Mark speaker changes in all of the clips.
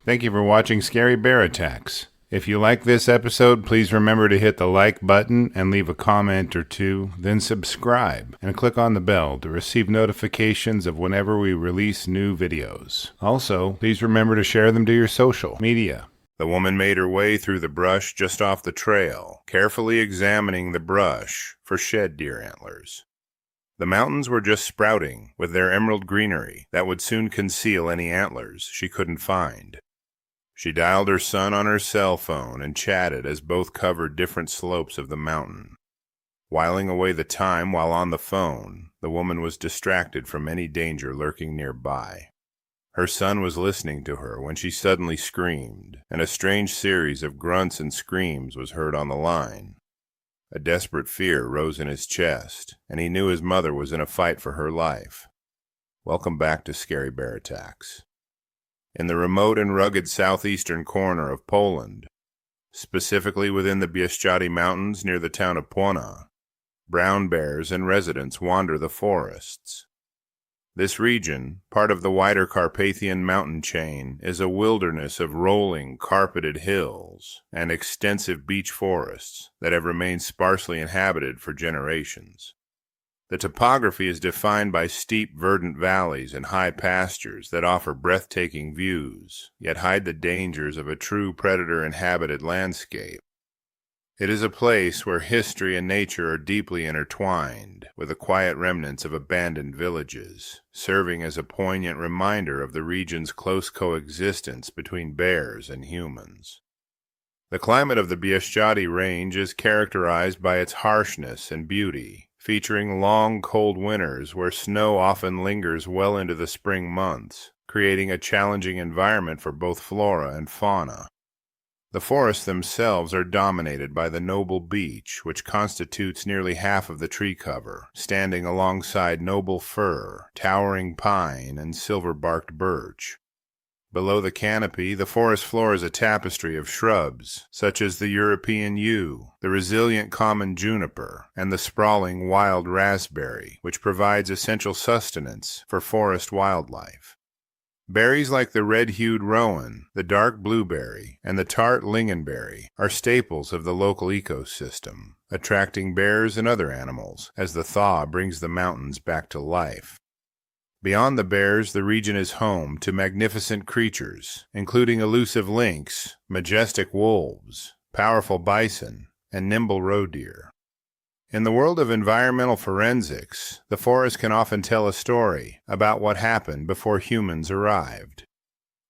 Speaker 1: Thank you for watching Scary Bear Attacks. If you like this episode, please remember to hit the like button and leave a comment or two, then subscribe and click on the bell to receive notifications of whenever we release new videos. Also, please remember to share them to your social media. The woman made her way through the brush just off the trail, carefully examining the brush for shed deer antlers. The mountains were just sprouting with their emerald greenery that would soon conceal any antlers she couldn't find. She dialed her son on her cell phone and chatted as both covered different slopes of the mountain. Whiling away the time while on the phone, the woman was distracted from any danger lurking nearby. Her son was listening to her when she suddenly screamed, and a strange series of grunts and screams was heard on the line. A desperate fear rose in his chest, and he knew his mother was in a fight for her life. Welcome back to Scary Bear Attacks. In the remote and rugged southeastern corner of Poland, specifically within the Bieszczady Mountains near the town of Płona, brown bears and residents wander the forests. This region, part of the wider Carpathian mountain chain, is a wilderness of rolling, carpeted hills and extensive beech forests that have remained sparsely inhabited for generations. The topography is defined by steep, verdant valleys and high pastures that offer breathtaking views, yet hide the dangers of a true predator-inhabited landscape. It is a place where history and nature are deeply intertwined, with the quiet remnants of abandoned villages, serving as a poignant reminder of the region's close coexistence between bears and humans. The climate of the Bieszczady Range is characterized by its harshness and beauty, featuring long, cold winters where snow often lingers well into the spring months, creating a challenging environment for both flora and fauna. The forests themselves are dominated by the noble beech, which constitutes nearly half of the tree cover, standing alongside noble fir, towering pine, and silver-barked birch. Below the canopy, the forest floor is a tapestry of shrubs, such as the European yew, the resilient common juniper, and the sprawling wild raspberry, which provides essential sustenance for forest wildlife. Berries like the red-hued rowan, the dark blueberry, and the tart lingonberry are staples of the local ecosystem, attracting bears and other animals as the thaw brings the mountains back to life. Beyond the bears, the region is home to magnificent creatures, including elusive lynx, majestic wolves, powerful bison, and nimble roe deer. In the world of environmental forensics, the forest can often tell a story about what happened before humans arrived.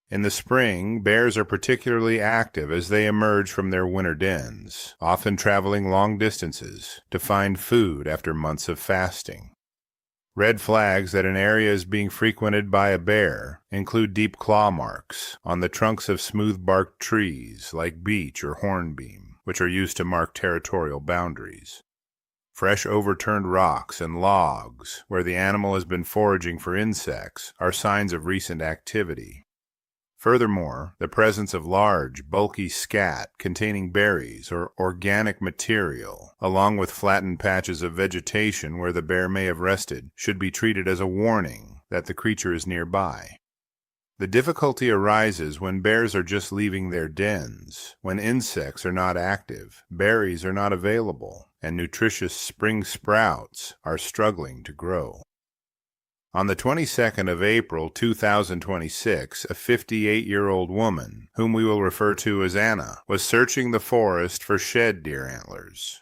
Speaker 1: In the spring, bears are particularly active as they emerge from their winter dens, often traveling long distances to find food after months of fasting. Red flags that an area is being frequented by a bear include deep claw marks on the trunks of smooth-barked trees like beech or hornbeam, which are used to mark territorial boundaries. Fresh overturned rocks and logs, where the animal has been foraging for insects, are signs of recent activity. Furthermore, the presence of large, bulky scat containing berries or organic material, along with flattened patches of vegetation where the bear may have rested, should be treated as a warning that the creature is nearby. The difficulty arises when bears are just leaving their dens, when insects are not active, berries are not available, and nutritious spring sprouts are struggling to grow. On the 22nd of April 2026, a 58-year-old woman, whom we will refer to as Anna, was searching the forest for shed deer antlers.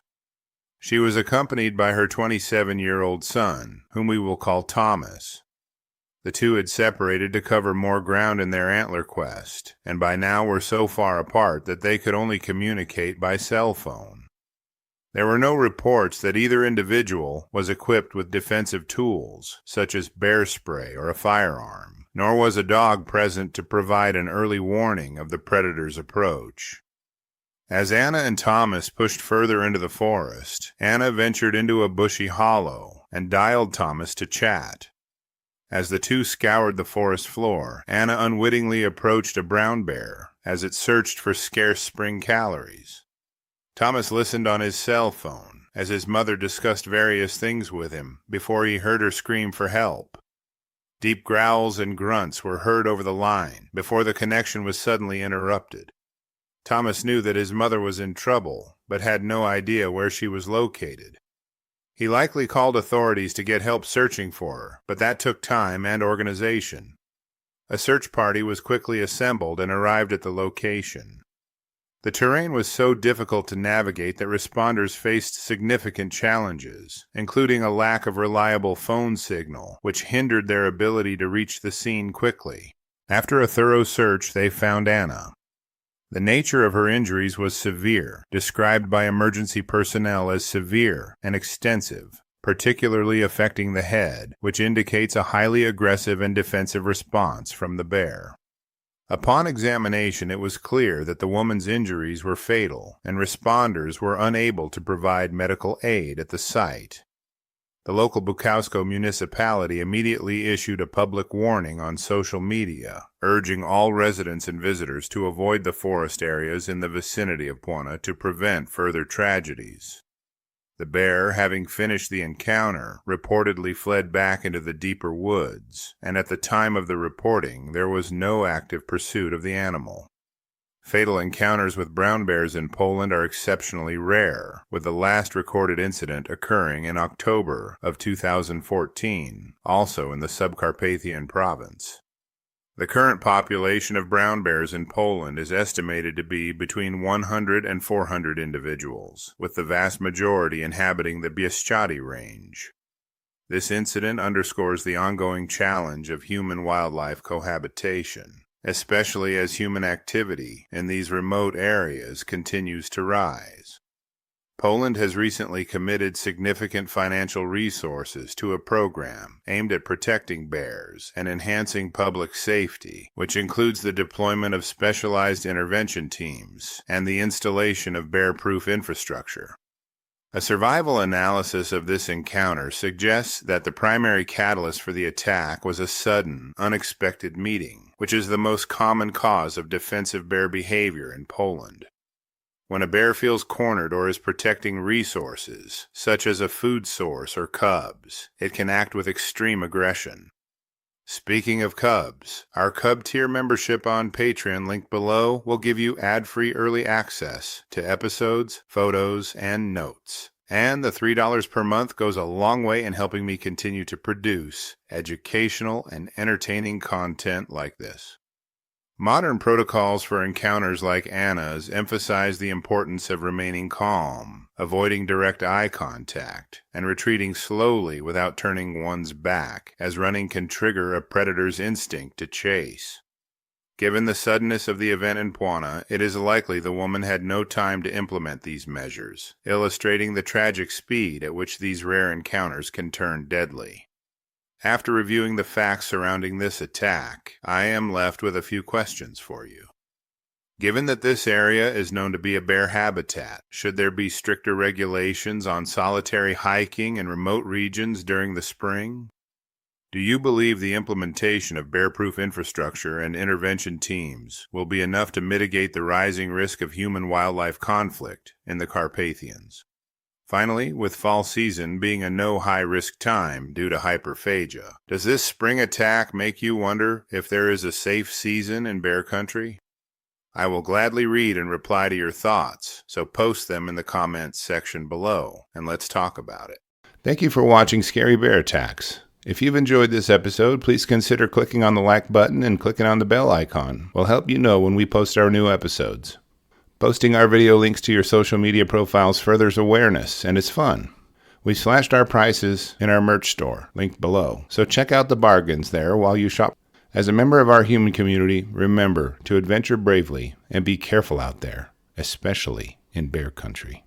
Speaker 1: She was accompanied by her 27-year-old son, whom we will call Thomas. The two had separated to cover more ground in their antler quest, and by now were so far apart that they could only communicate by cell phone. There were no reports that either individual was equipped with defensive tools, such as bear spray or a firearm, nor was a dog present to provide an early warning of the predator's approach. As Anna and Thomas pushed further into the forest, Anna ventured into a bushy hollow and dialed Thomas to chat. As the two scoured the forest floor, Anna unwittingly approached a brown bear as it searched for scarce spring calories. Thomas listened on his cell phone as his mother discussed various things with him before he heard her scream for help. Deep growls and grunts were heard over the line before the connection was suddenly interrupted. Thomas knew that his mother was in trouble, but had no idea where she was located. He likely called authorities to get help searching for her, but that took time and organization. A search party was quickly assembled and arrived at the location. The terrain was so difficult to navigate that responders faced significant challenges, including a lack of reliable phone signal, which hindered their ability to reach the scene quickly. After a thorough search, they found Anna. The nature of her injuries was severe, described by emergency personnel as severe and extensive, particularly affecting the head, which indicates a highly aggressive and defensive response from the bear. Upon examination, it was clear that the woman's injuries were fatal, and responders were unable to provide medical aid at the site. The local Bukowsko municipality immediately issued a public warning on social media, urging all residents and visitors to avoid the forest areas in the vicinity of Puana to prevent further tragedies. The bear, having finished the encounter, reportedly fled back into the deeper woods, and at the time of the reporting, there was no active pursuit of the animal. Fatal encounters with brown bears in Poland are exceptionally rare, with the last recorded incident occurring in October of 2014, also in the Subcarpathian province. The current population of brown bears in Poland is estimated to be between 100 and 400 individuals, with the vast majority inhabiting the Bieszczady range. This incident underscores the ongoing challenge of human-wildlife cohabitation, especially as human activity in these remote areas continues to rise. Poland has recently committed significant financial resources to a program aimed at protecting bears and enhancing public safety, which includes the deployment of specialized intervention teams and the installation of bear-proof infrastructure. A survival analysis of this encounter suggests that the primary catalyst for the attack was a sudden, unexpected meeting, which is the most common cause of defensive bear behavior in Poland. When a bear feels cornered or is protecting resources, such as a food source or cubs, it can act with extreme aggression. Speaking of cubs, our Cub Tier membership on Patreon linked below will give you ad-free early access to episodes, photos, and notes. And the $3 per month goes a long way in helping me continue to produce educational and entertaining content like this. Modern protocols for encounters like Anna's emphasize the importance of remaining calm, avoiding direct eye contact, and retreating slowly without turning one's back, as running can trigger a predator's instinct to chase. Given the suddenness of the event in Puana, it is likely the woman had no time to implement these measures, illustrating the tragic speed at which these rare encounters can turn deadly. After reviewing the facts surrounding this attack, I am left with a few questions for you. Given that this area is known to be a bear habitat, should there be stricter regulations on solitary hiking in remote regions during the spring? Do you believe the implementation of bear-proof infrastructure and intervention teams will be enough to mitigate the rising risk of human-wildlife conflict in the Carpathians? Finally, with fall season being a no high-risk time due to hyperphagia, does this spring attack make you wonder if there is a safe season in bear country? I will gladly read and reply to your thoughts, so post them in the comments section below, and let's talk about it. Thank you for watching Scary Bear Attacks. If you've enjoyed this episode, please consider clicking on the like button and clicking on the bell icon. We'll help you know when we post our new episodes. Posting our video links to your social media profiles furthers awareness, and it's fun. We slashed our prices in our merch store, linked below, so check out the bargains there while you shop. As a member of our human community, remember to adventure bravely and be careful out there, especially in bear country.